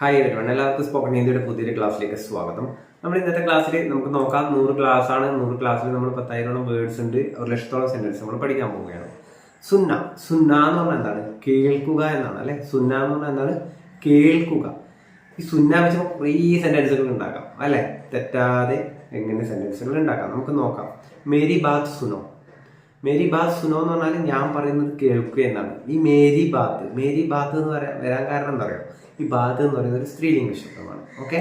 Hi everyone, എല്ലാവർക്കും spoken ഹിന്ദിയുടെ പുതിയൊരു ക്ലാസ്സിലേക്ക് സ്വാഗതം. നമ്മൾ ഇന്നത്തെ ക്ലാസ്സിൽ നമുക്ക് നോക്കാം 100 ക്ലാസ് ആണ്. 100 ക്ലാസ്സിൽ നമ്മൾ 10,000 വേർഡ്സ് ഉണ്ട്, 1,00,000 സെന്റൻസ് നമ്മൾ പഠിക്കാൻ പോവുകയാണ്. സുന്ന സുന്ന എന്ന് പറഞ്ഞാൽ എന്താണ്? കേൾക്കുക എന്നാണ് അല്ലെ. സുന്ന എന്ന് പറഞ്ഞാൽ എന്താണ്? കേൾക്കുക. ഈ സുന്ന വെച്ച് കുറേ സെന്റൻസുകൾ ഉണ്ടാക്കാം അല്ലെ. തെറ്റാതെ എങ്ങനെ സെന്റൻസുകൾ ഉണ്ടാക്കാം നമുക്ക് നോക്കാം. മേരി ബാത്ത് സുനോ. മേരി ബാത്ത് സുനോ എന്ന് പറഞ്ഞാൽ ഞാൻ പറയുന്നത് കേൾക്കുക എന്നാണ്. ഈ മേരി ബാത്ത് എന്ന് വരാൻ കാരണം എന്താ പറയുക? ഈ ബാത്ത് എന്ന് പറയുന്നത് ഒരു സ്ത്രീലിംഗ ശബ്ദമാണ്. ഓക്കെ,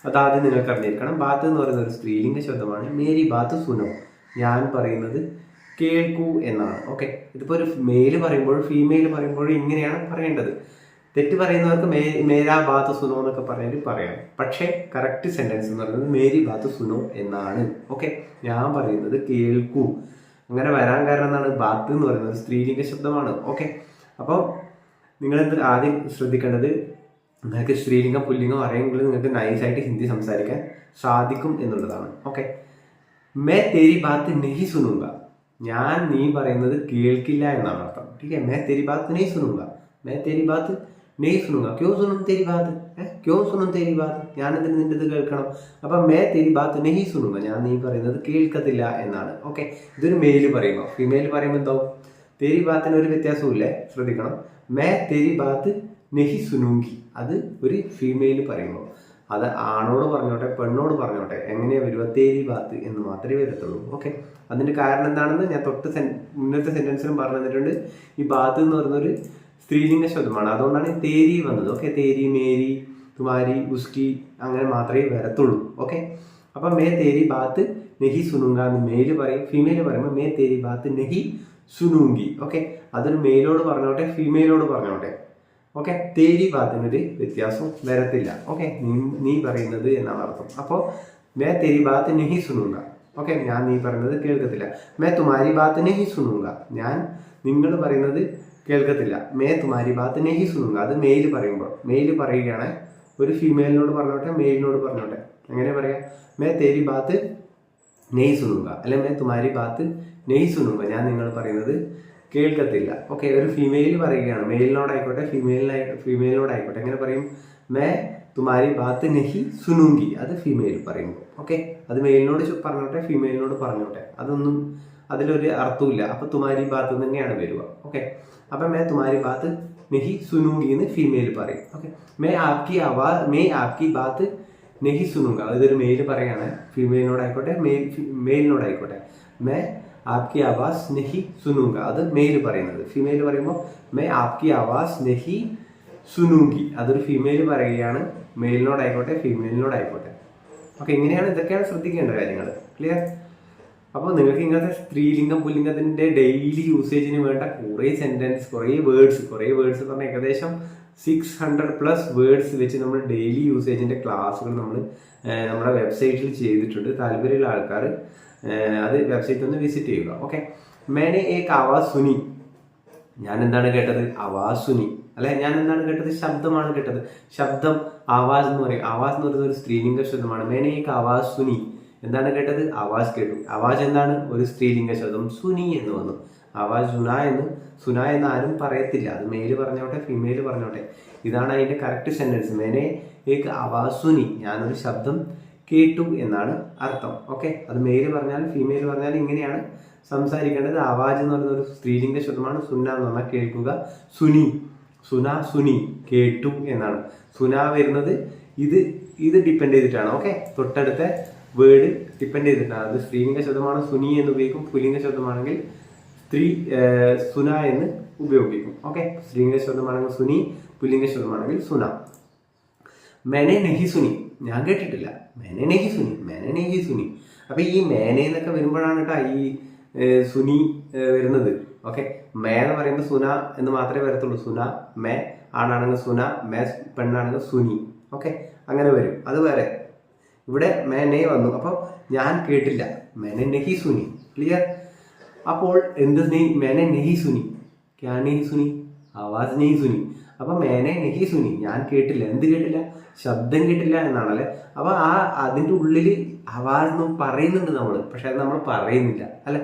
അതാദ്യം നിങ്ങൾക്ക് അറിഞ്ഞിരിക്കണം. ബാത്ത് എന്ന് പറയുന്നത് ഒരു സ്ത്രീലിംഗ ശബ്ദമാണ്. മേരി ബാത്ത് സുനോ, ഞാൻ പറയുന്നത് കേൾക്കൂ എന്നാണ്. ഓക്കെ, ഇതിപ്പോൾ ഒരു മെയിൽ പറയുമ്പോഴും ഫീമെയിൽ പറയുമ്പോഴും ഇങ്ങനെയാണ് പറയേണ്ടത്. തെറ്റ് പറയുന്നവർക്ക് മേരാ ബാത്ത് സുനോ എന്നൊക്കെ പറയാം. പക്ഷേ കറക്റ്റ് സെന്റൻസ് എന്ന് പറയുന്നത് മേരി ബാത്ത് സുനോ എന്നാണ്. ഓക്കെ, ഞാൻ പറയുന്നത് കേൾക്കൂ. അങ്ങനെ വരാൻ കാരണം എന്താണ്? ബാത്ത് എന്ന് പറയുന്നത് സ്ത്രീലിംഗ ശബ്ദമാണ്. ഓക്കെ, അപ്പോൾ നിങ്ങൾ ആദ്യം ശ്രദ്ധിക്കേണ്ടത്, നിങ്ങൾക്ക് സ്ത്രീലിംഗം പുല്ലിംഗം അറിയെങ്കിൽ നിങ്ങൾക്ക് നൈസായിട്ട് ഹിന്ദി സംസാരിക്കാൻ സാധിക്കും എന്നുള്ളതാണ്. ഓക്കെ, മേ തേരി ബാത്ത് നെഹി സുനൂങ്ക, ഞാൻ നീ പറയുന്നത് കേൾക്കില്ല എന്നാണ് അർത്ഥം. ठीक है, मैं तेरी बात नहीं सुनूंगा, मैं तेरी बात नहीं सुनूंगा. क्यों सुनूं तेरी बात? क्यों सुनूं तेरी बात? ഞാൻ എന്തിന് നിന്റേത് കേൾക്കണം? അപ്പൊ മേ തെരി ബാത്ത് നെഹി സുനൂങ്ക, ഞാൻ നീ പറയുന്നത് കേൾക്കത്തില്ല എന്നാണ്. ഓക്കെ, ഇതൊരു മെയിൽ പറയുമ്പോൾ. ഫീമെയിൽ പറയുമ്പോൾ എന്താവും? തെരി ബാത്തിന് ഒരു വ്യത്യാസവും ഇല്ലേ, ശ്രദ്ധിക്കണം. മേ തെരി ബാത്ത് നെഹി സുനൂങ്കി, അത് ഒരു ഫീമെയിൽ പറയുമ്പോൾ. അത് ആണോട് പറഞ്ഞോട്ടെ പെണ്ണോട് പറഞ്ഞോട്ടെ എങ്ങനെയാ വരുക? തേരി ബാത്ത് എന്ന് മാത്രമേ വരത്തുള്ളൂ. ഓക്കെ, അതിന്റെ കാരണം എന്താണെന്ന് ഞാൻ മുന്നത്തെ സെന്റൻസിലും പറഞ്ഞു തന്നിട്ടുണ്ട്. ഈ ബാത്ത് എന്ന് പറയുന്നൊരു സ്ത്രീലിംഗ ശബ്ദമാണ്, അതുകൊണ്ടാണ് തേരി വന്നത്. ഓക്കെ, തേരി, മേരി, തുമാരി, ഉസ്കി അങ്ങനെ മാത്രമേ വരത്തുള്ളൂ. ഓക്കെ, അപ്പൊ മേ തേരി ബാത്ത് നെഹി സുനൂങ്ക എന്ന് മെയിൽ പറയും. ഫീമെയിൽ പറയുമ്പോൾ മേ തേരി ബാത്ത് നെഹി സുനൂങ്കി. ഓക്കെ, അതൊരു മെയിലോട് പറഞ്ഞോട്ടെ ഫീമെയിലോട് പറഞ്ഞോട്ടെ. ഓക്കെ, തേരി ബാത്തിനൊരു വ്യത്യാസം വരത്തില്ല. ഓക്കെ, നീ പറയുന്നത് എന്നാണ് അർത്ഥം. അപ്പോൾ മേ തേരി ബാത്ത് നെഹി സുനൂങ്ക. ഓക്കെ, ഞാൻ നീ പറയുന്നത് കേൾക്കത്തില്ല. മേ തുമാരി ബാത്ത് നെഹി സുനൂങ്ക, ഞാൻ നിങ്ങൾ പറയുന്നത് കേൾക്കത്തില്ല. മേ തുമാരി ബാത്ത് നെഹി സുനൂങ്ക, അത് മെയിൽ പറയുകയാണ്. ഒരു ഫീമെയിലിനോട് പറഞ്ഞോട്ടെ മെയിലിനോട് പറഞ്ഞോട്ടെ എങ്ങനെ പറയാം? മേ തേരി ബാത്ത് നെഹി സുനൂങ്ക അല്ലെ മേ തുമാരി ബാത്ത് നെഹി സുനൂങ്ക, ഞാൻ നിങ്ങൾ പറയുന്നത് കേൾക്കത്തില്ല. ഓക്കെ, ഒരു ഫീമെയിൽ പറയുകയാണ്, മെയിലിനോടായിക്കോട്ടെ ഫീമെയിലിനോടായിക്കോട്ടെ എങ്ങനെ പറയും? മേ തുമാരി ബാത്ത് നെഹി സുനൂങ്കി, അത് ഫീമെയിൽ പറയുമ്പോൾ. ഓക്കെ, അത് മെയിലിനോട് പറഞ്ഞോട്ടെ ഫീമെയിലിനോട് പറഞ്ഞോട്ടെ, അതൊന്നും അതിലൊരു അർത്ഥമില്ല. അപ്പൊ തുമാരി ബാത്ത് തന്നെയാണ് വരിക. ഓക്കെ, അപ്പൊ മേ തുമാരി ബാത്ത് നെഹി സുനൂങ്കി എന്ന് ഫീമെയിൽ പറയും. ഓക്കെ, മേ ആപ്കി ബാത്ത് നെഹി സുനൂങ്ക, ഇതൊരു മെയിൽ പറയാണ്, ഫീമെയിലിനോടായിക്കോട്ടെ മെയിലിനോടായിക്കോട്ടെ. മേ ആപ്കി ആവാസ് നെഹി സുനൂങ്ക, അത് മെയിൽ പറയുന്നത്. ഫീമെയിൽ പറയുമ്പോൾ മേ ആപ്കി ആവാസ് നെഹി സുനൂങ്കി, അതൊരു ഫീമെയിൽ പറയുകയാണ്, മെയിലിനോടായിക്കോട്ടെ ഫീമെയിലിനോടായിക്കോട്ടെ. ഓക്കെ, ഇതൊക്കെയാണ് ശ്രദ്ധിക്കേണ്ട കാര്യങ്ങൾ. ക്ലിയർ? അപ്പോൾ നിങ്ങൾക്ക് ഇങ്ങനത്തെ സ്ത്രീലിംഗം പുല്ലിംഗത്തിന്റെ ഡെയിലി യൂസേജിന് വേണ്ട കുറേ സെന്റൻസ്, കുറേ വേർഡ്സ് പറഞ്ഞാൽ ഏകദേശം 600+ വേർഡ്സ് വെച്ച് നമ്മൾ ഡെയിലി യൂസേജിന്റെ ക്ലാസ്സുകൾ നമ്മൾ നമ്മുടെ വെബ്സൈറ്റിൽ ചെയ്തിട്ടുണ്ട്. താല്പര്യമുള്ള ആൾക്കാർ അത് വെബ്സൈറ്റ് ഒന്ന് വിസിറ്റ് ചെയ്യുക. ഓക്കെ, മേനെ ഏക് ആവാസ് സുനി, ഞാൻ എന്താണ് കേട്ടത്? ആവാസ് സുനി അല്ലെ, ഞാൻ എന്താണ് കേട്ടത്? ശബ്ദമാണ് കേട്ടത്. ശബ്ദം ആവാസ് എന്ന് പറയും. ആവാസ് എന്ന് പറയുന്നത് ഒരു സ്ത്രീലിംഗ ശബ്ദമാണ്. മേനെ ഏക് ആവാസ് സുനി, എന്താണ് കേട്ടത്? ആവാസ് കേട്ടു. ആവാസ് എന്താണ്? ഒരു സ്ത്രീലിംഗ ശബ്ദം. സുനി എന്ന് വന്നു. ആവാസ് സുന എന്ന് ആരും പറയത്തില്ല, അത് മെയിൽ പറഞ്ഞോട്ടെ ഫീമെയിൽ പറഞ്ഞോട്ടെ. ഇതാണ് അതിന്റെ കറക്റ്റ് സെന്റൻസ്. മേനെ ഏക് ആവാസ് സുനി, ഞാനൊരു ശബ്ദം കേട്ടു എന്നാണ് അർത്ഥം. ഓക്കെ, അത് മെയിൽ പറഞ്ഞാലും ഫീമെയിൽ പറഞ്ഞാലും ഇങ്ങനെയാണ് സംസാരിക്കേണ്ടത്. ആവാജ് എന്ന് പറയുന്ന ഒരു സ്ത്രീലിംഗ ശബ്ദമാണ്. സുന്ന എന്ന് പറഞ്ഞാൽ കേൾക്കുക. സുനി കേട്ടു എന്നാണ്. സുന വരുന്നത് ഇത് ഡിപ്പെൻഡ് ചെയ്തിട്ടാണ്. ഓക്കെ, തൊട്ടടുത്ത വേർഡ് ഡിപ്പെൻഡ് ചെയ്തിട്ടാണ്. അത് സ്ത്രീലിംഗ ശബ്ദമാണ്, സുനി എന്ന് ഉപയോഗിക്കും. പുല്ലിംഗ ശബ്ദമാണെങ്കിൽ സുന എന്ന് ഉപയോഗിക്കും. ഓക്കെ, സ്ത്രീലിംഗ ശബ്ദമാണെങ്കിൽ സുനി, പുല്ലിംഗ ശബ്ദമാണെങ്കിൽ സുന. മേനെ നെഹി സുനി, ഞാൻ കേട്ടിട്ടില്ല. മേനെ നെഹി സുനി. അപ്പൊ ഈ മേനെ എന്നൊക്കെ വരുമ്പോഴാണ് കേട്ടോ ഈ സുനി വരുന്നത്. ഓക്കെ, മേ എന്ന് പറയുമ്പോൾ സുന എന്ന് മാത്രമേ വരത്തുള്ളൂ. സുന, മേ ആണാണെങ്കിൽ സുന, മേ പെണ്ണാണെങ്കിൽ സുനി. ഓക്കെ, അങ്ങനെ വരും. അത് വേറെ. ഇവിടെ മേനെ വന്നു, അപ്പോൾ ഞാൻ കേട്ടില്ല. മേനെ നെഹി സുനി. ക്ലിയർ? അപ്പോൾ മേനെ നെഹി സുനി, ക്യാ നെഹി സുനി? ആവാസ് നെഹി സുനി. അപ്പൊ മേനെ നെഹി സുനി, ഞാൻ കേട്ടില്ല. എന്ത് കേട്ടില്ല? ശബ്ദം കേട്ടില്ല എന്നാണല്ലേ. അപ്പൊ അതിന്റെ ഉള്ളില് ആവാസ് പറയുന്നുണ്ട് നമ്മൾ, പക്ഷെ അത് നമ്മൾ പറയുന്നില്ല അല്ലെ.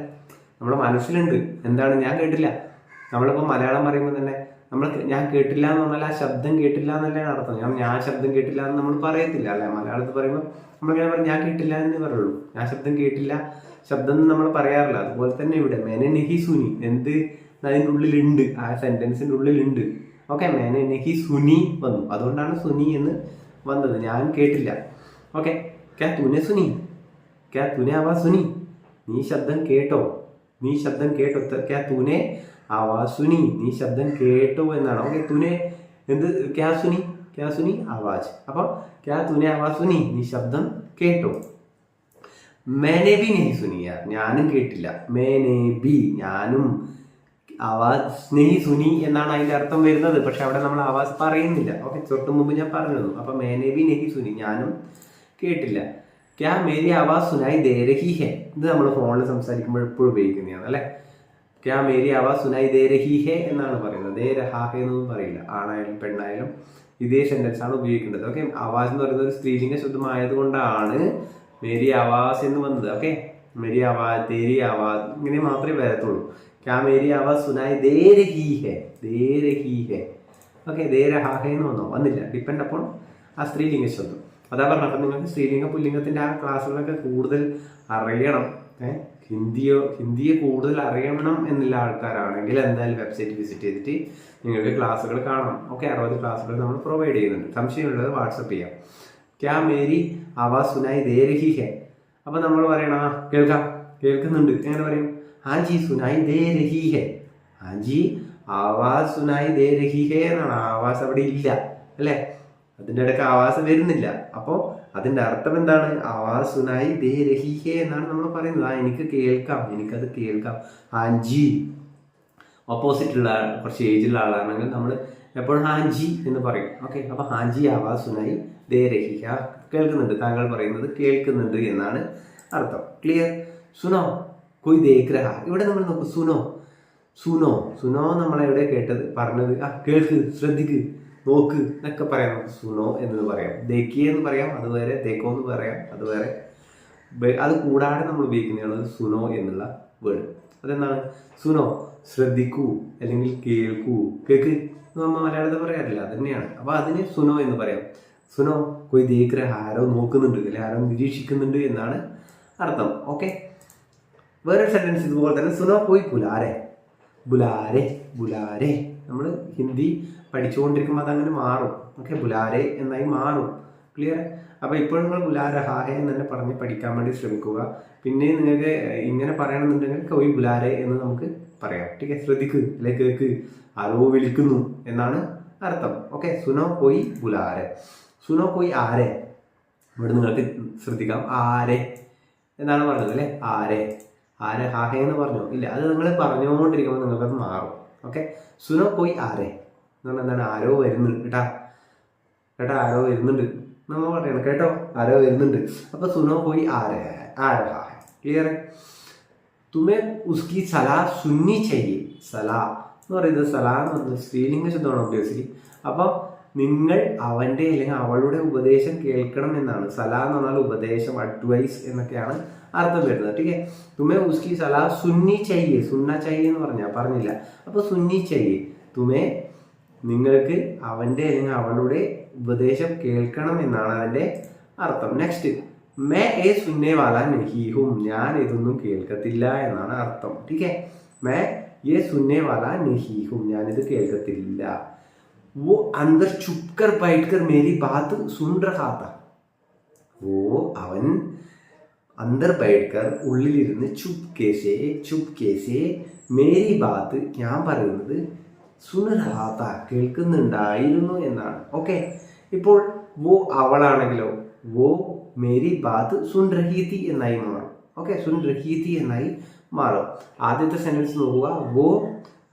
നമ്മുടെ മനസ്സിലുണ്ട് എന്താണ്? ഞാൻ കേട്ടില്ല. നമ്മളിപ്പോൾ മലയാളം പറയുമ്പോൾ തന്നെ ഞാൻ കേട്ടില്ല എന്ന് പറഞ്ഞാൽ ആ ശബ്ദം കേട്ടില്ല എന്നല്ലേ അർത്ഥം. ഞാൻ ശബ്ദം കേട്ടില്ല എന്ന് നമ്മൾ പറയത്തില്ല അല്ലെ. മലയാളത്തിൽ പറയുമ്പോൾ നമ്മളിങ്ങനെ പറയും ഞാൻ കേട്ടില്ല എന്ന് പറയുള്ളൂ. ഞാൻ ശബ്ദം കേട്ടില്ല, ശബ്ദം നമ്മൾ പറയാറില്ല. അതുപോലെ തന്നെ ഇവിടെ മേനെ നെഹി സുനി, എന്ത് അതിൻ്റെ ഉള്ളിലുണ്ട്, ആ സെന്റൻസിന്റെ ഉള്ളിലുണ്ട്. ഓക്കെ, മേനെ നെഹി സുനി വന്നു, അതുകൊണ്ടാണ് സുനി എന്ന് വന്നത്. ഞാൻ കേട്ടില്ല. ഓക്കെ, ക്യാ തൂനെ സുനി, ക്യാ തൂനെ ആവാസ് സുനി, നീ ശബ്ദം കേട്ടോ, നീ ശബ്ദം കേട്ടോ. ക്യാ തൂനെ ആവാസ് സുനി, നീ ശബ്ദം കേട്ടോ എന്നാണ്. ഓക്കെ, തൂനെ എന്ത്, ക്യാ സുനി, ക്യാ സുനി ആവാസ്. അപ്പൊ ക്യാ തൂനെ ആവാസ് സുനി, നീ ശബ്ദം കേട്ടോ. മേനെ ബി നെഹി സുനി, ഞാനും കേട്ടില്ല. മേനെ ബി, ഞാനും. ആവാസ് നെഹി സുനി എന്നാണ് അതിന്റെ അർത്ഥം വരുന്നത്. പക്ഷെ അവിടെ നമ്മൾ ആവാസ് പറയുന്നില്ല. ഓക്കെ, തൊട്ട് മുമ്പ് ഞാൻ പറഞ്ഞു. അപ്പൊ മേനെ ബി നെഹി സുനി, ഞാനും കേട്ടില്ല. ക്യാ മേരി ആവാസ് സുനായി ദേ രഹി ഹെ, ഇത് നമ്മൾ ഫോണിൽ സംസാരിക്കുമ്പോൾ എപ്പോഴും ഉപയോഗിക്കുന്നതാണ് അല്ലെ. ക്യാ മേരി ആവാസ് സുനായി ദേ രഹി ഹെ എന്നാണ് പറയുന്നത്. ദേ രഹാ ഹെ എന്നൊന്നും പറയില്ല. ആണായാലും പെണ്ണായാലും ഇതേ സെന്റൻസ് ആണ് ഉപയോഗിക്കേണ്ടത്. ഓക്കെ, ആവാസ് എന്ന് പറയുന്നത് ഒരു സ്ത്രീലിംഗ ശബ്ദമായത് കൊണ്ടാണ് മേരി ആവാസ് എന്ന് വന്നത്. ഓക്കെ, മേരി ആവാസ്, തേരി ആവാസ് ഇങ്ങനെ മാത്രമേ വരത്തുള്ളൂ. ക്യാ മേരി ആവാസ് സുനായി ദേ രഹി ഹെ, ദേ രഹി ഹെ. ഓക്കെ, ദേ രഹാ ഹെ എന്ന് വന്നില്ല. ഡിപ്പെൻഡ് അപ്പോൾ ആ സ്ത്രീലിംഗ ശബ്ദം. അതാ പറഞ്ഞത്. അപ്പം നിങ്ങൾക്ക് സ്ത്രീലിംഗ പുല്ലിംഗത്തിന്റെ ആ ക്ലാസ്സുകളൊക്കെ കൂടുതൽ അറിയണം, ഹിന്ദിയെ കൂടുതൽ അറിയണം എന്നുള്ള ആൾക്കാരാണെങ്കിൽ എന്തായാലും വെബ്സൈറ്റ് വിസിറ്റ് ചെയ്തിട്ട് നിങ്ങൾക്ക് ക്ലാസ്സുകൾ കാണാം. ഓക്കെ, 60 ക്ലാസ്സുകൾ നമ്മൾ പ്രൊവൈഡ് ചെയ്യുന്നുണ്ട്. സംശയമുള്ളത് വാട്സപ്പ് ചെയ്യാം. ക്യാ മേരി ആവാസ് സുനായി ദേ രഹി ഹെ. അപ്പൊ നമ്മൾ പറയണം കേൾക്കാം, കേൾക്കുന്നുണ്ട്. എങ്ങനെ പറയും? ഹാജി സുനായി ദേ രഹി ഹെ, ഹാജി ആവാസ് സുനായി ദേ രഹി ഹെ എന്നാണ്. ആവാസ് അവിടെ ഇല്ല അല്ലെ, അതിൻ്റെ ഇടയ്ക്ക് ആവാസ് വരുന്നില്ല. അപ്പോൾ അതിന്റെ അർത്ഥം എന്താണ്? ആവാസ് സുനായി ദേ രഹി ഹെ എന്നാണ് നമ്മൾ പറയുന്നത്. എനിക്ക് കേൾക്കാം, എനിക്കത് കേൾക്കാം. ഹാജി ഓപ്പോസിറ്റുള്ള കുറച്ച് ഏജിലുള്ള ആളാണെങ്കിൽ നമ്മൾ എപ്പോഴും ഹാജി എന്ന് പറയും. ഓക്കെ, അപ്പൊ ഹാജി ആവാസ് സുനായി ദേ രഹി ഹെ, കേൾക്കുന്നുണ്ട്, താങ്കൾ പറയുന്നത് കേൾക്കുന്നുണ്ട് എന്നാണ് അർത്ഥം. ക്ലിയർ? സുനോ കൊയ് ദേഖ് രഹാ, ഇവിടെ നമ്മൾ നോക്കും. സുനോ, സുനോ, സുനോ നമ്മളെവിടെ കേട്ടത്, പറഞ്ഞത്, കേൾക്ക്, ശ്രദ്ധിക്ക്, നോക്ക് എന്നൊക്കെ പറയാം. നമുക്ക് സുനോ എന്ന് പറയാം. ദേക്കി എന്ന് പറയാം, അതുവരെ ദേക്കോ എന്ന് പറയാം, അതുവരെ. അത് കൂടാതെ നമ്മൾ ഉപയോഗിക്കുന്നതാണ് സുനോ എന്നുള്ള വേർഡ്. അതെന്താണ്? സുനോ, ശ്രദ്ധിക്കൂ, അല്ലെങ്കിൽ കേൾക്കൂ, കേക്ക് നമ്മൾ മലയാളത്തിൽ പറയാറില്ല, അത് തന്നെയാണ്. അപ്പൊ അതിന് സുനോ എന്ന് പറയാം. സുനോ കൊയ് ദേഖ് രഹാ, ആരോ നോക്കുന്നുണ്ട് അല്ലെങ്കിൽ ആരോ നിരീക്ഷിക്കുന്നുണ്ട് എന്നാണ് അർത്ഥം. ഓക്കെ, വേറൊരു സെന്റൻസ് ഇതുപോലെ തന്നെ. സുനോ കൊയ് ബുലാരെ, ബുലാരെ, ബുലാരെ. നമ്മൾ ഹിന്ദി പഠിച്ചുകൊണ്ടിരിക്കുമ്പോൾ അതങ്ങനെ മാറും. ഓക്കെ, ബുലാരെ എന്നായി മാറും. ക്ലിയർ? അപ്പൊ ഇപ്പോഴും നിങ്ങൾ ബുലാരെ ഹാഹെ എന്ന് തന്നെ പറഞ്ഞ് പഠിക്കാൻ വേണ്ടി ശ്രമിക്കുക. പിന്നെ നിങ്ങൾക്ക് ഇങ്ങനെ പറയണമെന്നുണ്ടെങ്കിൽ കൊയ് ബുലാരെ എന്ന് നമുക്ക് പറയാം. ठीक है, ശ്രദ്ധിക്ക്, അല്ലെ കേക്ക്, ആരോ വിളിക്കുന്നു എന്നാണ് അർത്ഥം. ഓക്കെ, സുനോ കൊയ് ബുലാരെ, സുനോ കൊയ് ആരെ. ഇവിടെ നിങ്ങൾക്ക് ശ്രദ്ധിക്കാം, ആരെ എന്നാണ് പറഞ്ഞത് അല്ലെ. ആരെ, ആരെ ഹാഹെ എന്ന് പറഞ്ഞു ഇല്ല, അത് നിങ്ങൾ പറഞ്ഞുകൊണ്ടിരിക്കുമ്പോൾ നിങ്ങൾക്കത് മാറും. ഓക്കെ, സുനോ കൊയ് ആരെ എന്ന് പറഞ്ഞാൽ എന്താണ്? ആരോ വരുന്നുണ്ട് കേട്ടാ, കേട്ടാ, ആരോ വരുന്നുണ്ട് നമ്മൾ പറയണം. കേട്ടോ, ആരോ വരുന്നുണ്ട്. അപ്പൊ സുനോ കൊയ് ആരെ, ആരെ ഹാഹെ. ക്ലിയർ? തുമേ ഉസ്കി സലാ സുന്നി ചെയ്യേ. സലാ എന്ന് പറയുന്നത്, സലാ എന്ന് പറയുന്നത് സ്ത്രീലിംഗ ശബ്ദമാണ് ഒബ്വിയസ്ലി. അപ്പൊ നിങ്ങൾ അവന്റെ അല്ലെങ്കിൽ അവളുടെ ഉപദേശം കേൾക്കണം എന്നാണ്. സലാ എന്ന് പറഞ്ഞാൽ ഉപദേശം, അഡ്വൈസ് എന്നൊക്കെയാണ് അർത്ഥം വരുന്നത്. ठीक है, തുമേ ഉസ്കി സലാ സുന്നി ചെയ്യേ. സുന്ന ചെയ്യേ എന്ന് പറഞ്ഞില്ല. അപ്പൊ സുന്നി ചെയ്യേ, തുമേ നിങ്ങൾക്ക് അവന്റെ അല്ലെങ്കിൽ അവളുടെ ഉപദേശം കേൾക്കണം എന്നാണ് അതിന്റെ അർത്ഥം. നെക്സ്റ്റ്, മേ ഏ സുന്നേ വാല നഹീ ഹും, ഞാൻ ഇതൊന്നും കേൾക്കത്തില്ല എന്നാണ് അർത്ഥം. ठीक है, മേ ഏ സുന്നേ വാല നഹീ ഹും, ഞാനിത് കേൾക്കത്തില്ല. वो अंदर छुप कर बैठ कर मेरी बात सुन रहा था. वो അവൻ अंदर बैठकर ഉള്ളിലിരുന്ന് ചുപ്കേസെ മേരി ബാത്ത്, ഞാൻ പറയുന്നത് സുൻ രഹാ താ, കേൾക്കുന്നുണ്ടായിരുന്നു എന്നാണ്. ഓക്കെ, ഇപ്പോൾ വോ അവളാണെങ്കിലോ, വോ മേരി ബാത്ത് സുൻ രഹി തി എന്നായി മാറും. ഓക്കെ, സുൻ രഹി തി എന്നായി മാറും. ആദ്യത്തെ സെന്റൻസ് നോക്കുക. വോ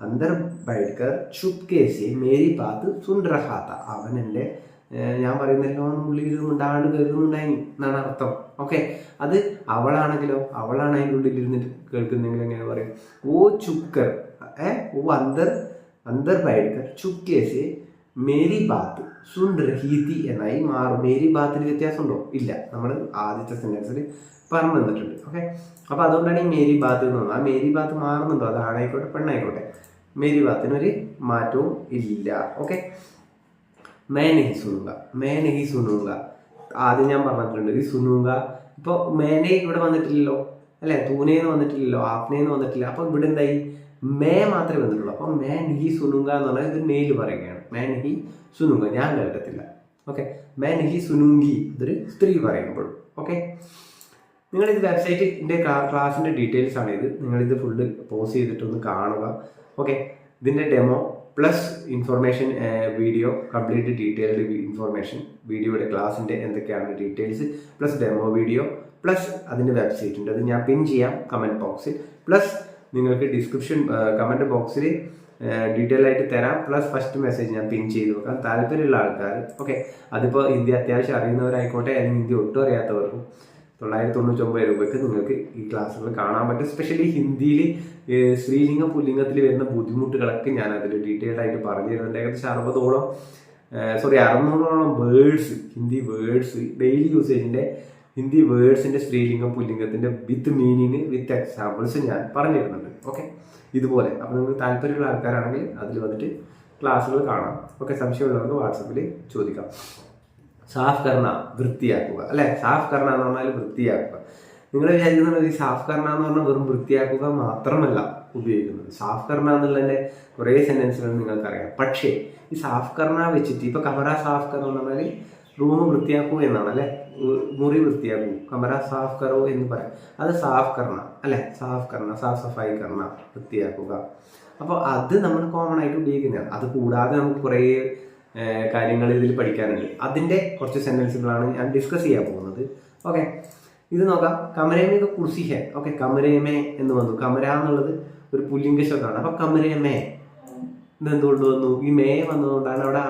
അന്തർ ബൈഠ്കർ ചുപ്കേസെ മേരി ബാത്ത് സുൻ രഹാ താ, അവൻ എൻ്റെ ഞാൻ പറയുന്നല്ലോ ഉള്ളിൽ ഉണ്ടാണ്ട് കേൾക്കുന്നുണ്ടായി എന്നാണ് അർത്ഥം. ഓക്കെ, അത് അവളാണെങ്കിലോ, അവളാണ് അതിൻ്റെ ഉള്ളിൽ ഇരുന്നിട്ട് കേൾക്കുന്നെങ്കിൽ എങ്ങനെ പറയും? ഓ ചുപ്കർ, ഓ അന്തർ ബൈഠ്കർ ചുപ്കേസെ മേരി ബാത്ത് സുൻ രഹി തി എന്നായി മാറും. മേരി ബാത്തിന് വ്യത്യാസമുണ്ടോ? ഇല്ല, നമ്മൾ ആദ്യത്തെ സെന്റൻസിൽ പറഞ്ഞു തന്നിട്ടുണ്ട്. ഓക്കെ, അപ്പൊ അതുകൊണ്ടാണ് ഈ മേരി ബാത്ത് എന്ന് പറഞ്ഞത്. ആ മേരി ബാത്ത് മാറുന്നുണ്ടോ? അത് ആണായിക്കോട്ടെ പെണ്ണായിക്കോട്ടെ, മേരി ബാത്തിനൊരു മാറ്റവും ഇല്ല. ഓക്കെ, മേ നഹി സുനൂങ്ക, മേ നഹി സുനൂങ്ക ആദ്യം ഞാൻ പറഞ്ഞിട്ടുണ്ട്. ഈ സുനൂങ്ക ഇപ്പോൾ മേനെ ഇവിടെ വന്നിട്ടില്ലല്ലോ അല്ലെ, തൂനേന്ന് വന്നിട്ടില്ലല്ലോ, ആപ്നേന്ന് വന്നിട്ടില്ല. അപ്പൊ ഇവിടെ എന്തായി, മേ മാത്രമേ വന്നിട്ടുള്ളൂ. അപ്പൊ മേ നഹി സുനൂങ്ക എന്ന് പറഞ്ഞാൽ ഇത് മെയിൽ പറയുകയാണ്. മേ നഹി സുനൂങ്ക, ഞാൻ കേൾക്കത്തില്ല. ഓക്കെ, മേ നഹി സുനൂങ്കി ഇതൊരു സ്ത്രീ പറയുമ്പോൾ. ഓക്കെ, നിങ്ങളിത് വെബ്സൈറ്റിൻ്റെ ക്ലാസ്സിൻ്റെ ഡീറ്റെയിൽസ് ആണ് ഇത്. നിങ്ങളിത് ഫുള്ള് പോസ് ചെയ്തിട്ടൊന്ന് കാണുക. ഓക്കെ, ഇതിൻ്റെ demo plus information video, complete detailed information, വീഡിയോയുടെ ക്ലാസ്സിൻ്റെ എന്തൊക്കെയാണ് details, plus demo video, plus അതിൻ്റെ വെബ്സൈറ്റ് ഉണ്ട്. അത് ഞാൻ പിൻ ചെയ്യാം കമൻറ്റ് ബോക്സിൽ. പ്ലസ് നിങ്ങൾക്ക് ഡിസ്ക്രിപ്ഷൻ കമൻറ്റ് ബോക്സിൽ ഡീറ്റെയിൽ ആയിട്ട് തരാം. പ്ലസ് ഫസ്റ്റ് മെസ്സേജ് ഞാൻ പിൻ ചെയ്ത് വെക്കാം. താല്പര്യമുള്ള ആൾക്കാർ, ഓക്കെ, അതിപ്പോൾ ഹിന്ദി അത്യാവശ്യം അറിയുന്നവരായിക്കോട്ടെ, അല്ലെങ്കിൽ ഹിന്ദി ഒട്ടും അറിയാത്തവർക്കും 999 രൂപയ്ക്ക് നിങ്ങൾക്ക് ഈ ക്ലാസ്സുകൾ കാണാൻ പറ്റും. സ്പെഷ്യലി ഹിന്ദിയിൽ സ്ത്രീലിംഗ പുല്ലിംഗത്തിൽ വരുന്ന ബുദ്ധിമുട്ടുകളൊക്കെ ഞാൻ അതിൽ ഡീറ്റെയിൽഡ് ആയിട്ട് പറഞ്ഞു തരുന്നുണ്ട്. ഏകദേശം 600ഓളം വേർഡ്സ്, ഹിന്ദി വേർഡ്സ്, ഡെയിലി യൂസേജിൻ്റെ ഹിന്ദി വേർഡ്സിൻ്റെ സ്ത്രീലിംഗം പുല്ലിംഗത്തിൻ്റെ വിത്ത് മീനിങ് വിത്ത് എക്സാമ്പിൾസ് ഞാൻ പറഞ്ഞു തരുന്നുണ്ട്. ഓക്കെ, ഇതുപോലെ. അപ്പോൾ നിങ്ങൾക്ക് താല്പര്യമുള്ള ആൾക്കാരാണെങ്കിൽ അതിൽ വന്നിട്ട് ക്ലാസ്സുകൾ കാണാം. ഓക്കെ, സംശയമുള്ളവർക്ക് വാട്സപ്പിൽ ചോദിക്കാം. സാഫ് കർണ, വൃത്തിയാക്കുക അല്ലെ. സാഫ് കർണ എന്ന് പറഞ്ഞാൽ വൃത്തിയാക്കുക. നിങ്ങൾ വിചാരിക്കുന്നത് ഈ സാഫ് കർണ എന്ന് പറഞ്ഞാൽ വെറും വൃത്തിയാക്കുക മാത്രമല്ല ഉപയോഗിക്കുന്നത്. സാഫ് കർണ എന്നുള്ളതിൻ്റെ കുറേ സെന്റൻസുകൾ നിങ്ങൾക്കറിയാം. പക്ഷേ ഈ സാഫ് കർണ വെച്ചിട്ട് ഇപ്പൊ കമറ സാഫ് കറോ എന്ന് പറഞ്ഞാൽ റൂം വൃത്തിയാക്കൂ എന്നാണ് അല്ലെ, മുറി വൃത്തിയാക്കൂ, കമറ സാഫ് കറോ എന്ന് പറയാം. അത് സാഫ് കർണ അല്ലെ, സാഫ് കർണ, സാഫ് സഫായി കർണ, വൃത്തിയാക്കുക. അപ്പോൾ അത് നമ്മൾ കോമൺ ആയിട്ട് ഉപയോഗിക്കുന്നതാണ്. അത് കൂടാതെ നമുക്ക് കുറേ കാര്യങ്ങൾ ഇതിൽ പഠിക്കാനുണ്ട്. അതിൻ്റെ കുറച്ച് സെന്റൻസുകളാണ് ഞാൻ ഡിസ്കസ് ചെയ്യാൻ പോകുന്നത്. ഓക്കെ, ഇത് നോക്കാം. കമരേമയൊക്കെ കുർസി ഹെ. ഓക്കെ, കമരേമേ എന്ന് വന്നു. കമര എന്നുള്ളത് ഒരു പുല്ലിംഗ ശബ്ദമാണ്. അപ്പൊ കമരേമേ ഇതെന്തുകൊണ്ട് വന്നു? ഈ മേ വന്നതുകൊണ്ടാണ് അവിടെ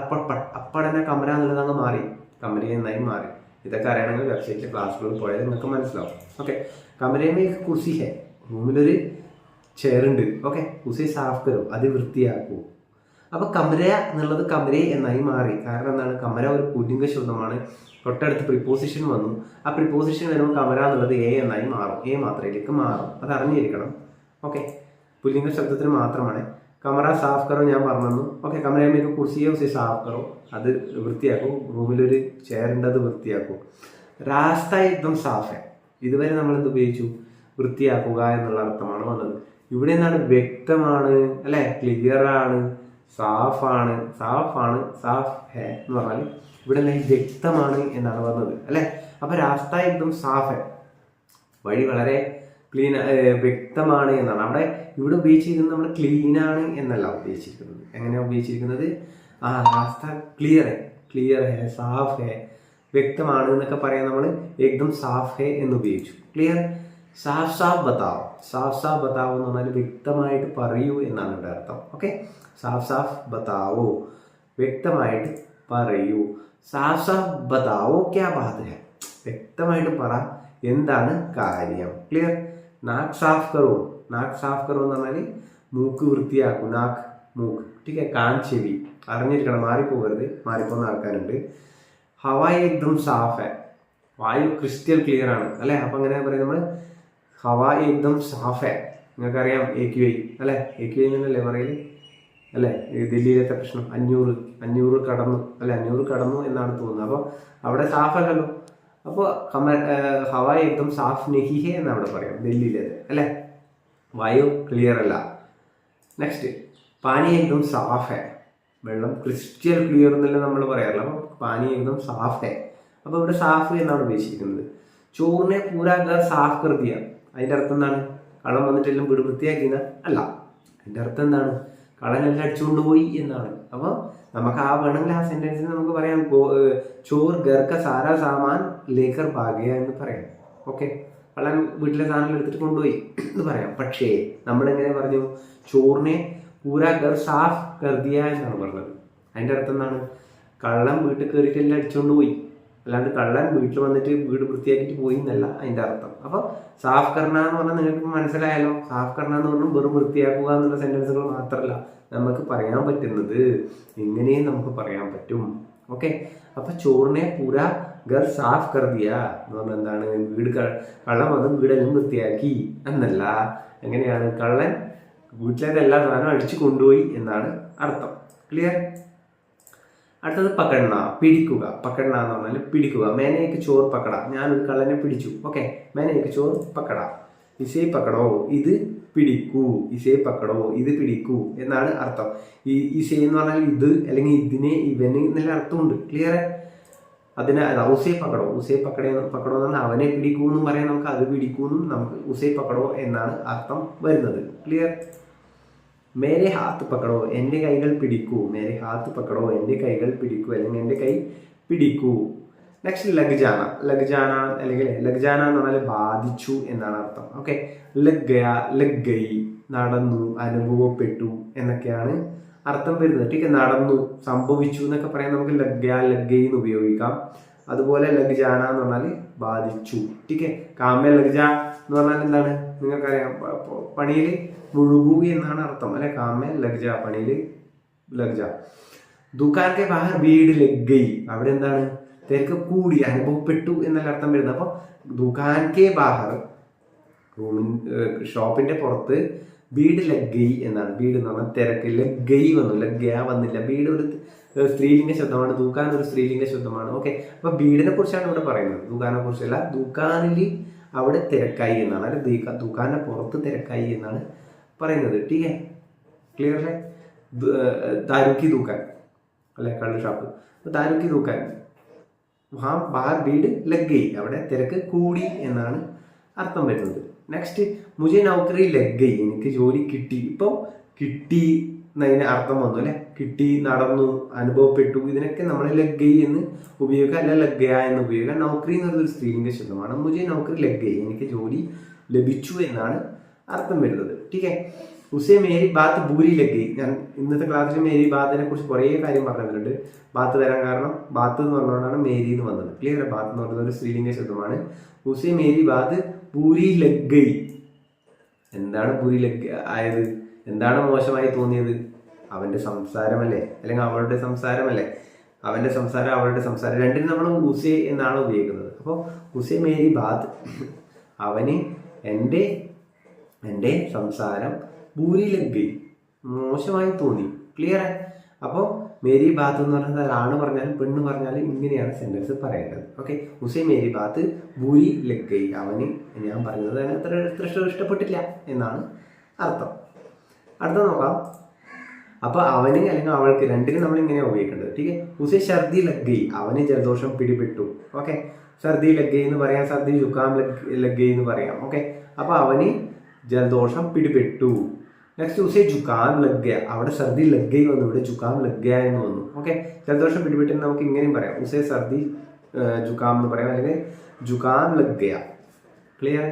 അപ്പടനെ കമര എന്നുള്ളത് അങ്ങ് മാറി, കമര എന്നായി മാറി. ഇതൊക്കെ അറിയണമെങ്കിൽ വെബ്സൈറ്റിലെ ക്ലാസ്സുകൾ പോയാൽ നിങ്ങൾക്ക് മനസ്സിലാവും. ഓക്കെ, കമരേമേ കുർസി ഹെ, റൂമിലൊരു ചെയറുണ്ട്. ഓക്കെ, കുർസി സാഫ് കരോ, അത് വൃത്തിയാക്കൂ. അപ്പൊ കമര എന്നുള്ളത് കമരേ എന്നായി മാറി. കാരണം എന്താണ്? കമര ഒരു പുല്ലിംഗ ശബ്ദമാണ്. തൊട്ടടുത്ത് പ്രിപ്പോസിഷൻ വന്നു. ആ പ്രിപ്പോസിഷൻ വരുമ്പോൾ കമര എന്നുള്ളത് എ എന്നായി മാറും, എ മാത്രയിലേക്ക് മാറും. അത് അറിഞ്ഞിരിക്കണം. ഓക്കെ, പുല്ലിംഗ ശബ്ദത്തിന് മാത്രമാണ്. കമറ സാഫ് കറോ ഞാൻ പറഞ്ഞു. ഓക്കെ, കമരയിലേക്ക് കുർസിയോ സാഫ് കറോ, അത് വൃത്തിയാക്കും. റൂമിലൊരു ചെയർ ഉണ്ട്, അത് വൃത്തിയാക്കും. രാസ്ത എക്ദം സാഫ്. ഇതുവരെ നമ്മൾ എന്ത് ഉപയോഗിച്ചു? വൃത്തിയാക്കുക എന്നുള്ള അർത്ഥമാണ് വന്നത്. ഇവിടെ എന്താണ്? വ്യക്തമാണ് അല്ലെ, ക്ലിയർ ആണ്, സാഫാണ്, സാഫാണ്, സാഫ് ഹെ എന്ന് പറഞ്ഞാൽ ഇവിടെ വ്യക്തമാണ് എന്നാണ് പറഞ്ഞത് അല്ലെ. അപ്പൊ രാസ്ത എക്ദം സാഫ്, വഴി വളരെ ക്ലീൻ, വ്യക്തമാണ് എന്നാണ്. അവിടെ ഇവിടെ ഉപയോഗിച്ചിരിക്കുന്നത് നമ്മൾ ക്ലീൻ ആണ് എന്നല്ല ഉപയോഗിച്ചിരിക്കുന്നത്. എങ്ങനെയാണ് ഉപയോഗിച്ചിരിക്കുന്നത്? രാസ്ത ക്ലിയർ ഹെ, ക്ലിയർ ഹെ, സാഫ് ഹെ, വ്യക്തമാണ് എന്നൊക്കെ പറയാൻ നമ്മൾ ഏകദം സാഫ് ഹെ എന്ന് ഉപയോഗിച്ചു. ക്ലിയർ. സാഫ് സാഫ് ബതാവോ, സാഫ് സാഫ് ബതാവോ എന്ന് പറഞ്ഞാൽ വ്യക്തമായിട്ട് പറയൂ എന്നാണ് ഇവിടെ അർത്ഥം. ഓക്കെ, സാഫ് സാഫ് ബതാവോ, വ്യക്തമായിട്ട് പറയൂ. സാഫ് സാഫ് ബതാവോ ക്യാ ബാത് ഹെ, വ്യക്തമായിട്ട് പറ എന്താണ് കാര്യം. ക്ലിയർ. നാക്ക് സാഫ് കറോ, നാക്ക് സാഫ് കറോ എന്ന് പറഞ്ഞാൽ മൂക്ക് വൃത്തിയാക്കും. നാക്ക്, മൂക്ക്. ठीक है, കാൻ, ചെവി. അറിഞ്ഞിരിക്കണം, മാറിപ്പോകരുത്. മാറിപ്പോകുന്ന ആൾക്കാരുണ്ട്. ഹവായി എക്ദം സാഫ് ഹെ, വായു ക്രിസ്റ്റൽ ക്ലിയർ ആണ് അല്ലെ. അപ്പൊ അങ്ങനെ പറയാം നമ്മൾ, ഹവായി എക്ദം സാഫ് ഹെ. നിങ്ങൾക്കറിയാം AQI അല്ലെ, AQI എന്നല്ലേ പറയല് അല്ലെ. ദില്ലിയിലത്തെ പ്രശ്നം 500 കടന്നു അല്ലെ, 500 കടന്നു എന്നാണ് തോന്നുന്നത്. അപ്പോൾ അവിടെ സാഫ് അല്ലല്ലോ. അപ്പോൾ ഹവായി എക്ദം സാഫ് നഹി ഹെ എന്ന് അവിടെ പറയാം, ഡൽഹിയിലേത് അല്ലെ. വായു ക്ലിയർ അല്ല. നെക്സ്റ്റ്, പാനി എക്ദം സാഫ് ഹെ, വെള്ളം ക്രിസ്റ്റൽ ക്ലിയർ എന്നല്ലേ നമ്മൾ പറയാറില്ല. അപ്പോൾ പാനി എക്ദം സാഫ് ഹെ. അപ്പോൾ ഇവിടെ സാഫ് എന്നാണ് ഉദ്ദേശിക്കുന്നത്. ചോറിനെ പൂരാ ഗർ സാഫ് കർ ദിയ, അതിൻ്റെ അർത്ഥം എന്താണ്? കള്ളം വന്നിട്ടെല്ലാം വീട് വൃത്തിയാക്കിയെന്ന അല്ല. അതിൻ്റെ അർത്ഥം എന്താണ്? കള്ളനെല്ലാം അടിച്ചുകൊണ്ട് പോയി എന്നാണ്. അപ്പോൾ നമുക്ക് വേണമെങ്കിൽ ആ സെന്റൻസിന് നമുക്ക് പറയാം, ചോർ ഗർക്ക സാരാ സാമാൻ ലേക്കർ ഭാഗ്യ എന്ന് പറയാം. ഓക്കെ, കള്ളൻ വീട്ടിലെ സാധനങ്ങൾ എടുത്തിട്ട് കൊണ്ടുപോയി എന്ന് പറയാം. പക്ഷേ നമ്മൾ എങ്ങനെ പറഞ്ഞു? ചോറിനെ പൂരാ ഗർ സാഫ് കർദിയ എന്നാണ് പറഞ്ഞത്. അതിൻ്റെ അർത്ഥം എന്താണ്? കള്ളൻ വീട്ടിൽ കയറിയിട്ട് എല്ലാം അടിച്ചുകൊണ്ട് പോയി, അല്ലാണ്ട് കള്ളൻ വീട്ടിൽ വന്നിട്ട് വീട് വൃത്തിയാക്കിയിട്ട് പോയി എന്നല്ല അതിൻ്റെ അർത്ഥം. അപ്പോൾ സാഫ് കർണ എന്ന് പറഞ്ഞാൽ നിങ്ങൾക്ക് മനസ്സിലായല്ലോ. സാഫ് കർണ എന്ന് പറഞ്ഞാൽ വെറും വൃത്തിയാക്കുക എന്നുള്ള സെന്റൻസുകൾ മാത്രമല്ല നമുക്ക് പറയാൻ പറ്റുന്നത്, ഇങ്ങനെയും നമുക്ക് പറയാൻ പറ്റും. ഓക്കെ, അപ്പൊ ചോറിനെ പൂരാ ഗർ സാഫ് കർദിയ എന്ന് പറഞ്ഞാൽ എന്താണ്? വീട് കള്ളൻ വന്ന് വീടെല്ലാം വൃത്തിയാക്കി എന്നല്ല. എങ്ങനെയാണ്? കള്ളൻ വീട്ടിലേക്ക് എല്ലാ സാധനവും അടിച്ചു കൊണ്ടുപോയി എന്നാണ് അർത്ഥം. ക്ലിയർ? അടുത്തത് പകടന, പിടിക്കുക. പകടന എന്ന് പറഞ്ഞാൽ പിടിക്കുക. മേനയ്ക്ക് ചോർ പക്കട, ഞാനൊരു കള്ളനെ പിടിച്ചു. ഓക്കെ, മേനയ്ക്ക് ചോർ പക്കട. ഇസേ പക്കടോ, ഇത് പിടിക്കൂ. ഇസേ പക്കടോ, ഇത് പിടിക്കൂ എന്നാണ് അർത്ഥം. ഈ ഇസേ എന്ന് പറഞ്ഞാൽ ഇത്, അല്ലെങ്കിൽ ഇതിനെ, ഇവന് എന്നുള്ള അർത്ഥമുണ്ട്. ക്ലിയർ? അതിന് ഉസേ പക്കടോ, ഉസേ പക്കടോ എന്ന് പറഞ്ഞാൽ അവനെ പിടിക്കൂ എന്നും പറയാം നമുക്ക്, അത് പിടിക്കൂന്നും നമുക്ക് ഉസേ പക്കടോ എന്നാണ് അർത്ഥം വരുന്നത്. ക്ലിയർ? മേരെ ഹാത്ത് പക്കടോ, എൻ്റെ കൈകൾ പിടിക്കൂ. മേരെ ഹാത്ത് പക്കടോ, എൻ്റെ കൈകൾ പിടിക്കൂ, അല്ലെങ്കിൽ എൻ്റെ കൈ പിടിക്കൂ. നെക്സ്റ്റ് ലഗ്ജാന. ലഗ്ജാന അല്ലെങ്കിൽ ലഗ്ജാന എന്ന് പറഞ്ഞാൽ ബാധിച്ചു എന്നാണ് അർത്ഥം. ഓക്കെ, ലഗ്ഗയ, ലഗ്ഗൈ, നടന്നു, അനുഭവപ്പെട്ടു എന്നൊക്കെയാണ് അർത്ഥം വരുന്നത്. ടീക്ക്? നടന്നു, സംഭവിച്ചു എന്നൊക്കെ പറയാൻ നമുക്ക് ലഗ്ഗയ, ലഗ്ഗൈ എന്ന് ഉപയോഗിക്കാം. അതുപോലെ ലഗ്ജാന എന്ന് പറഞ്ഞാൽ ബാധിച്ചു. ടീക്ക്? കാമ്യ ലഗ്ജ എന്ന് പറഞ്ഞാൽ എന്താണ് നിങ്ങൾക്കറിയാം, പണിയിൽ മുഴുകൂ എന്നാണ് അർത്ഥം അല്ലെ. കാമ്യ ലഗ്ജ, പണിയിൽ ലഗ്ജ. ദുക്കാന്റെ ബാഹർ വീട് ലഗ്ഗൈ, അവിടെ എന്താണ് തിരക്ക് കൂടി, അനുഭവപ്പെട്ടു എന്നല്ല അർത്ഥം വരുന്നത്. അപ്പൊ ദുക്കാൻകെ ബാഹർ, ഷോപ്പിന്റെ പുറത്ത്, വീട് ലഗ്ഗൈ എന്നാണ്. വീട് എന്ന് പറഞ്ഞാൽ തിരക്ക്, ലഗ്ഗൈ വന്നു, ലഗ്ഗയ വന്നില്ല. വീട് ഒരു സ്ത്രീലിംഗ ശബ്ദമാണ്, ദുക്കാൻ ഒരു സ്ത്രീലിംഗ ശബ്ദമാണ്. ഓക്കെ, അപ്പൊ വീടിനെ കുറിച്ചാണ് ഇവിടെ പറയുന്നത്, ദുക്കാനെ കുറിച്ചല്ല. ദുക്കാനിൽ അവിടെ തിരക്കായി എന്നാണ്, അല്ലെ ദുക്കാന്റെ പുറത്ത് തിരക്കായി എന്നാണ് പറയുന്നത്. ടീക്കെ? ക്ലിയർ അല്ലേ? ദാരുക്കി ദുക്കാൻ അല്ലെ, കള്ള് ഷാപ്പ്. ദാരുക്കി ദുക്കാൻ, ബാഹർ വീട് ലഗ്ഗൈ, അവിടെ തിരക്ക് കൂടി എന്നാണ് അർത്ഥം വരുന്നത്. നെക്സ്റ്റ്, മുജെ നൗക്കറി ലഗ്ഗൈ, എനിക്ക് ജോലി കിട്ടി. ഇപ്പൊ കിട്ടി എന്നതിന് അർത്ഥം വന്നു അല്ലെ. കിട്ടി, നടന്നു, അനുഭവപ്പെട്ടു, ഇതിനൊക്കെ നമ്മൾ ലഗ്ഗൈ എന്ന് ഉപയോഗിക്കുക, അല്ല ലഗ്ഗയ എന്ന് ഉപയോഗിക്കുക. നൗക്കറി എന്ന് പറയുന്നത് ഒരു സ്ത്രീലിംഗ ശബ്ദമാണ്. മുജെ നൗക്കറി ലഗ്ഗൈ, എനിക്ക് ജോലി ലഭിച്ചു എന്നാണ് അർത്ഥം വരുന്നത്. ടീക്കെ? ഉസേ മേരി ബാത്ത് ബൂരി ലഗ്ഗൈ. ഞാൻ ഇന്നത്തെ ക്ലാസ്സിൽ മേരി ബാത്തിനെ കുറിച്ച് കുറേ കാര്യം പറഞ്ഞിട്ടുണ്ട്. ബാത്ത് വരാൻ കാരണം ബാത്ത് എന്ന് പറഞ്ഞുകൊണ്ടാണ് മേരി എന്ന് വന്നത്. ക്ലിയർ? ബാത്ത് എന്ന് പറയുന്നത് ഒരു സ്ത്രീലിംഗ ശബ്ദമാണ്. ഉസേ മേരി ബാത്ത് ബൂരി ലഗ്ഗൈ. എന്താണ് ബൂരി ലഗ് ആയത്? എന്താണ് മോശമായി തോന്നിയത്? അവന്റെ സംസാരമല്ലേ, അല്ലെങ്കിൽ അവളുടെ സംസാരമല്ലേ? അവന്റെ സംസാരം, അവളുടെ സംസാരം, രണ്ടിനും നമ്മൾ ഉസേ എന്നാണ് ഉപയോഗിക്കുന്നത്. അപ്പോൾ ഉസേ മേരി ബാത്ത്, അവന് എൻ്റെ സംസാരം ബൂരി ലഗ്ഗൈ, മോശമായി തോന്നി. ക്ലിയർ? അപ്പോൾ മേരി ബാത്ത് എന്ന് പറഞ്ഞാൽ ആണ് പറഞ്ഞാലും പെണ്ണ് പറഞ്ഞാലും ഇങ്ങനെയാണ് സെന്റൻസ് പറയേണ്ടത്. ഓക്കെ, ഉസേ മേരി ബാത്ത് ബൂരി ലഗ്ഗൈ, അവന് ഞാൻ പറഞ്ഞത് അത്ര ഇഷ്ടപ്പെട്ടില്ല എന്നാണ് അർത്ഥം. അടുത്ത നോക്കാം. അപ്പൊ അവന് അല്ലെങ്കിൽ അവൾക്ക്, രണ്ടിനും നമ്മൾ ഇങ്ങനെയാണ് ഉപയോഗിക്കേണ്ടത്. ടീക്കെ? ഉസേ ഛർദി ലഗ്ഗൈ, അവന് ജലദോഷം പിടിപെട്ടു. ഓക്കെ, ഛർദി ലഗ്ഗൈ എന്ന് പറയാം, ഛർദി ജുക്കാം ലഗ്ഗൈ എന്ന് പറയാം. ഓക്കെ, അപ്പൊ അവന് ജലദോഷം പിടിപെട്ടു. നെക്സ്റ്റ്, ഉസേ ജുക്കാം ലഗ്ഗയ, അവിടെ ഛർദി ലഗ്ഗൈ വന്നു, ഇവിടെ ജുക്കാം ലഗ്ഗയ എന്ന് വന്നു. ഓക്കെ, ജലദോഷം പിടിപെട്ടെന്ന് നമുക്ക് ഇങ്ങനെയും പറയാം, ഉസേ ഛർദി ജുക്കാം എന്ന് പറയാം, അല്ലെങ്കിൽ ജുക്കാം ലഗ്ഗയ. ക്ലിയർ?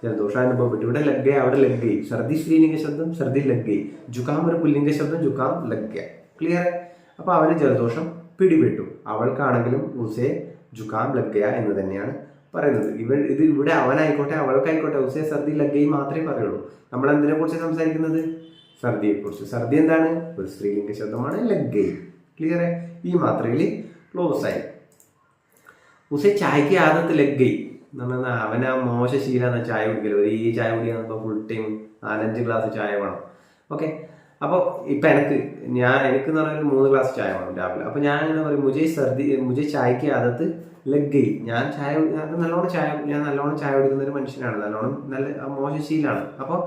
ജലദോഷം അനുഭവപ്പെട്ടു, ഇവിടെ ലഗ്ഗയ, അവിടെ ലഗ്ഗൈ. ഛർദി സ്ത്രീലിംഗ ശബ്ദം, ഛർദി ലഗ്ഗൈ. ജുക്കാം ഒരു പുല്ലിംഗ ശബ്ദം, ജുക്കാം ലഗ്ഗയ. ക്ലിയർ? അപ്പൊ അവന് ജലദോഷം പിടിപെട്ടു. അവൾക്കാണെങ്കിലും ഉസേ ജുക്കാം ലഗ്ഗയ എന്ന് തന്നെയാണ് പറയുന്നത്. ഇവിടെ അവനായിക്കോട്ടെ അവൾക്കായിക്കോട്ടെ ഉസേ ഛർദി ലഗ്ഗൈ മാത്രമേ പറയുള്ളൂ. നമ്മൾ എന്തിനെ കുറിച്ച് സംസാരിക്കുന്നത്? ഛർദിയെ കുറിച്ച്. ഛർദി എന്താണ്? ഒരു സ്ത്രീലിംഗ ശബ്ദമാണ്, ലഗ്ഗൈ. ക്ലിയർ? ഈ മാത്രയിൽ ക്ലോസ് ആയി. ഉസേ ചായക്ക് ആദത്ത് ലഗ്ഗൈ എന്ന് പറഞ്ഞാൽ അവന് മോശ ശീലമാണ് ചായ കുടിക്കല്. ഈ ചായ കുടിക്കാൻ ഫുൾ ടൈം 4-5 ഗ്ലാസ് ചായ വേണം. ഓക്കെ, അപ്പോൾ ഇപ്പം എനിക്ക് എന്ന് പറഞ്ഞാൽ 3 ഗ്ലാസ് ചായ വേണം രാവിലെ. അപ്പോൾ ഞാൻ അങ്ങനെ പറയും, മുജെ ചായക്ക് ആദത്ത് ലഗ്ഗൈ, ഞാൻ നല്ലോണം ചായ കുടിക്കുന്ന ഒരു മനുഷ്യനാണ്, നല്ല മോശശീലാണ്. അപ്പോൾ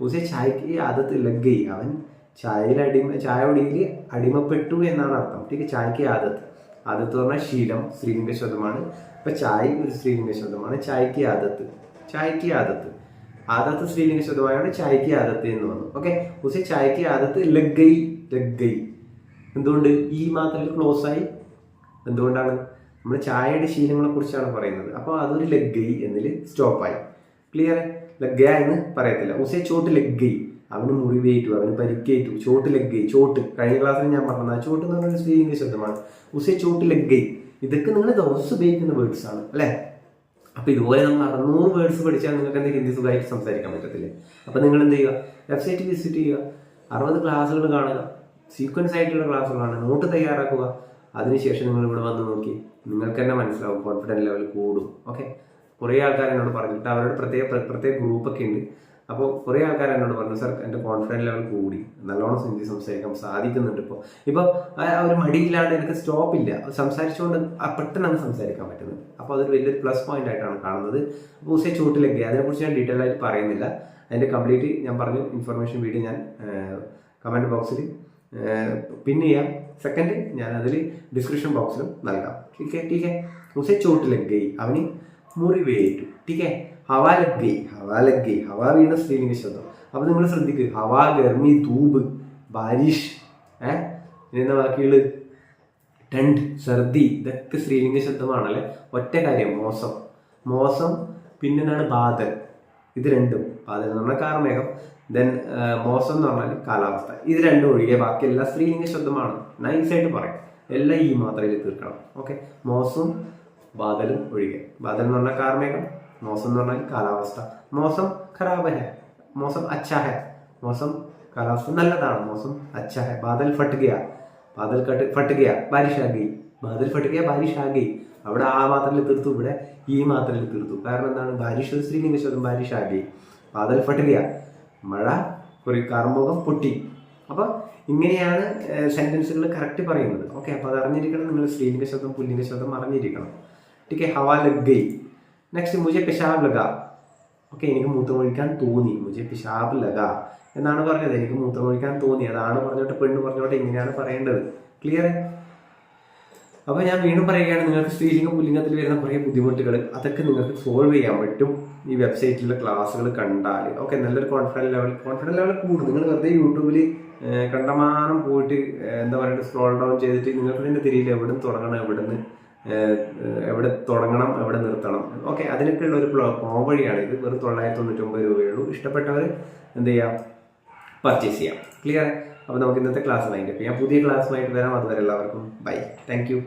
ഉസേ ചായക്ക് ആദത്ത് ലഗ്ഗൈ, അവൻ ചായ കുടിയിൽ അടിമപ്പെട്ടു എന്നാണ് അർത്ഥം. ടീക്ക്? ചായക്ക് ആദത്ത് പറഞ്ഞാൽ ശീലം, സ്ത്രീലിംഗ ശബ്ദമാണ്. ഇപ്പൊ ചായ ഒരു സ്ത്രീലിംഗ ശബ്ദമാണ്. ചായക്ക് ആദത്ത് സ്ത്രീലിംഗ ശബ്ദമായാണ് ചായക്ക് ആദത്ത് എന്ന് വന്നു. ഓക്കെ, ഉസേ ചായക്ക് ആദത്ത് ലഗ്ഗൈ. എന്തുകൊണ്ട്? ഈ മാത്രയിൽ ക്ലോസ് ആയി. എന്തുകൊണ്ടാണ്? നമ്മൾ ചായയുടെ ശീലങ്ങളെ കുറിച്ചാണ് പറയുന്നത്. അപ്പോൾ അതൊരു ലഗ്ഗൈ എന്നിൽ സ്റ്റോപ്പായി. ക്ലിയർ? ലഗ്ഗയ എന്ന് പറയത്തില്ല. ഉസേ ചോട്ട് ലഗ്ഗൈ, അവന് മുറിവേറ്റു, അവന് പരിക്കേറ്റു. ചോട്ട് ലഗ്ഗൈ, ചോട്ട് കഴിഞ്ഞ ക്ലാസ്സിൽ ഞാൻ പറഞ്ഞത് ചോട്ട് എന്ന് പറഞ്ഞൊരു സ്ത്രീലിംഗ ശബ്ദമാണ്. ഉസേ ചോട്ട് ലഗ്ഗൈ, ഇതൊക്കെ നിങ്ങൾ ദിവസം ഉപയോഗിക്കുന്ന വേർഡ്സ് ആണ് അല്ലേ. അപ്പൊ ഇതുപോലെ നമ്മൾ 600 വേർഡ്സ് പഠിച്ചാൽ നിങ്ങൾക്ക് എന്തെങ്കിലും ഹിന്ദി സുഖമായിട്ട് സംസാരിക്കാൻ പറ്റത്തില്ലേ? അപ്പൊ നിങ്ങൾ എന്ത് ചെയ്യുക? വെബ്സൈറ്റ് വിസിറ്റ് ചെയ്യുക, 60 ക്ലാസ്സുകൾ കാണുക, സീക്വൻസ് ആയിട്ടുള്ള ക്ലാസ്സുകളാണ്, നോട്ട് തയ്യാറാക്കുക. അതിനുശേഷം നിങ്ങൾ ഇവിടെ വന്ന് നോക്കി നിങ്ങൾക്ക് തന്നെ മനസ്സിലാവും, കോൺഫിഡൻസ് ലെവൽ കൂടും. ഓക്കെ, കുറേ ആൾക്കാർ എന്നോട് പറഞ്ഞിട്ട് അവരുടെ പ്രത്യേക ഗ്രൂപ്പൊക്കെ ഉണ്ട്. അപ്പോൾ കുറേ ആൾക്കാർ എന്നോട് പറഞ്ഞു, സാർ എൻ്റെ കോൺഫിഡൻസ് ലെവൽ കൂടി, നല്ലോണം ഹിന്ദി സംസാരിക്കാൻ സാധിക്കുന്നുണ്ട്. ഇപ്പോൾ ഒരു മടിയില്ലാണ്ട് എനിക്ക് സ്റ്റോപ്പില്ല, സംസാരിച്ചുകൊണ്ട് പെട്ടെന്ന് അങ്ങ് സംസാരിക്കാൻ പറ്റുന്നത്. അപ്പോൾ അതൊരു വലിയൊരു പ്ലസ് പോയിന്റ് ആയിട്ടാണ് കാണുന്നത്. അപ്പോൾ ഉസേ ചോട്ടിലേക്ക് അതിനെക്കുറിച്ച് ഞാൻ ഡീറ്റെയിൽ ആയിട്ട് പറയുന്നില്ല. അതിൻ്റെ കംപ്ലീറ്റ് ഞാൻ പറഞ്ഞു ഇൻഫർമേഷൻ വീഡിയോ ഞാൻ കമൻറ്റ് ബോക്സിൽ പിൻ ചെയ്യാം. സെക്കൻഡ് ഞാൻ അതിൽ ഡിസ്ക്രിപ്ഷൻ ബോക്സിലും നൽകാം. ടീക്കെ ഉസേ ചോട്ട് ലഗ് ഗയി, അവന് മുറിവേറ്റു. ടീക്കെ ഹവാ ലഗ് ഗയി, ഹവാ ലഗ് ഗയി, ഹവാ വീണ്ടും സ്ത്രീലിംഗ ശബ്ദം. അപ്പോൾ നിങ്ങൾ ശ്രദ്ധിക്കുക, ഹവാ, ഗർമി, ധൂബ്, ബാരിഷ്, ഇന്ന വാക്കുകൾ, ടണ്ട്, സർദി, ഇതൊക്കെ സ്ത്രീലിംഗ ശബ്ദമാണല്ലേ. ഒറ്റ കാര്യം മോസം, മോസം, പിന്നെന്താണ് ബാദൽ. ഇത് രണ്ടും, ബാദൽ എന്ന് പറഞ്ഞാൽ കാർമേഘം, ദെൻ മോസം എന്ന് പറഞ്ഞാൽ കാലാവസ്ഥ. ഇത് രണ്ടും ഒഴികെ ബാക്കി എല്ലാം സ്ത്രീലിംഗ ശബ്ദമാണ്. നൈസായിട്ട് പറയും, എല്ലാം ഈ മാത്രയിൽ തീർക്കണം. ഓക്കെ, മോസം ബാദലും ഒഴികെ. ബാദൽ എന്ന് പറഞ്ഞാൽ കാർമേഘം, മോസം എന്ന് പറഞ്ഞാൽ കാലാവസ്ഥ. മോസം ഖരാബ് ഹെ, മോസം അച്ഛാ ഹെ, മോസം കാലാവസ്ഥ നല്ലതാണ്, മോസം അച്ഛാ ഹെ. ബാദൽ ഫട്ട് ഗയ, ബാദൽ ഫട്ട് ഗയ, ബാരിഷ് ആ ഗയി, ബാദൽ ഫട്ട് ഗയ, ബാരിഷ് ആ ഗയി. അവിടെ ആ മാത്രയിൽ തീർത്തു, ഇവിടെ ഈ മാത്രയിൽ തീർത്തു. കാരണം എന്താണ്, ബാരിഷ് സ്ത്രീലിംഗ ശബ്ദം, ബാരിഷ് ആ ഗയി. ബാദൽ ഫട്ട് ഗയ, മഴ, ഒരു കാർമുഖം പൊട്ടി. അപ്പോൾ ഇങ്ങനെയാണ് സെന്റൻസുകൾ കറക്റ്റ് പറയുന്നത്. ഓക്കെ, അപ്പോൾ അത് അറിഞ്ഞിരിക്കണം നിങ്ങൾ. സ്ത്രീലിംഗ ശബ്ദം പുല്ലിംഗ ശബ്ദം അറിഞ്ഞിരിക്കണം. ടീക്കെ ഹവാ ലഗ് ഗയി. നെക്സ്റ്റ് മുझे പിശാബ് ലഗ. ഓക്കെ, എനിക്ക് മൂത്രമൊഴിക്കാൻ തോന്നി, മുझे പിശാബ് ലഗ എന്നാണ് പറഞ്ഞത്. എനിക്ക് മൂത്രമൊഴിക്കാൻ തോന്നി, അതാണ് പറഞ്ഞോട്ടെ, പെണ്ണ് പറഞ്ഞോട്ടെ, ഇങ്ങനെയാണ് പറയേണ്ടത്. ക്ലിയർ? അപ്പോൾ ഞാൻ വീണ്ടും പറയുകയാണ്, നിങ്ങൾക്ക് സ്ത്രീലിംഗ പുല്ലിംഗത്തിൽ വരുന്ന കുറേ ബുദ്ധിമുട്ടുകൾ അതൊക്കെ നിങ്ങൾക്ക് സോൾവ് ചെയ്യാൻ പറ്റും ഈ വെബ്സൈറ്റിലെ ക്ലാസ്സുകൾ കണ്ടാൽ. ഓക്കെ, നല്ലൊരു കോൺഫിഡൻസ് ലെവൽ കൂടും. നിങ്ങൾ വെറുതെ യൂട്യൂബിൽ കണ്ടമാനം പോയിട്ട് എന്താ പറയുക, സ്ക്രോൾ ഡൗൺ ചെയ്തിട്ട് നിങ്ങൾക്ക് തന്നെ തിരിയില്ല എവിടെ നിന്ന് തുടങ്ങണം, എവിടെ തുടങ്ങണം, എവിടെ നിർത്തണം. ഓക്കെ, അതിനൊക്കെയുള്ള ഒരു പോംവഴിയാണ് ഇത്. വെറും 999 രൂപയുള്ളൂ. ഇഷ്ടപ്പെട്ടവർ എന്ത് ചെയ്യാം, പർച്ചേസ് ചെയ്യാം. ക്ലിയർ? അപ്പോൾ നമുക്ക് ഇന്നത്തെ ക്ലാസ് വൈൻഡപ്പ് ചെയ്യാം. പുതിയ ക്ലാസ്സുമായിട്ട് വരാം. അതുവരെ എല്ലാവർക്കും ബൈ. Thank you.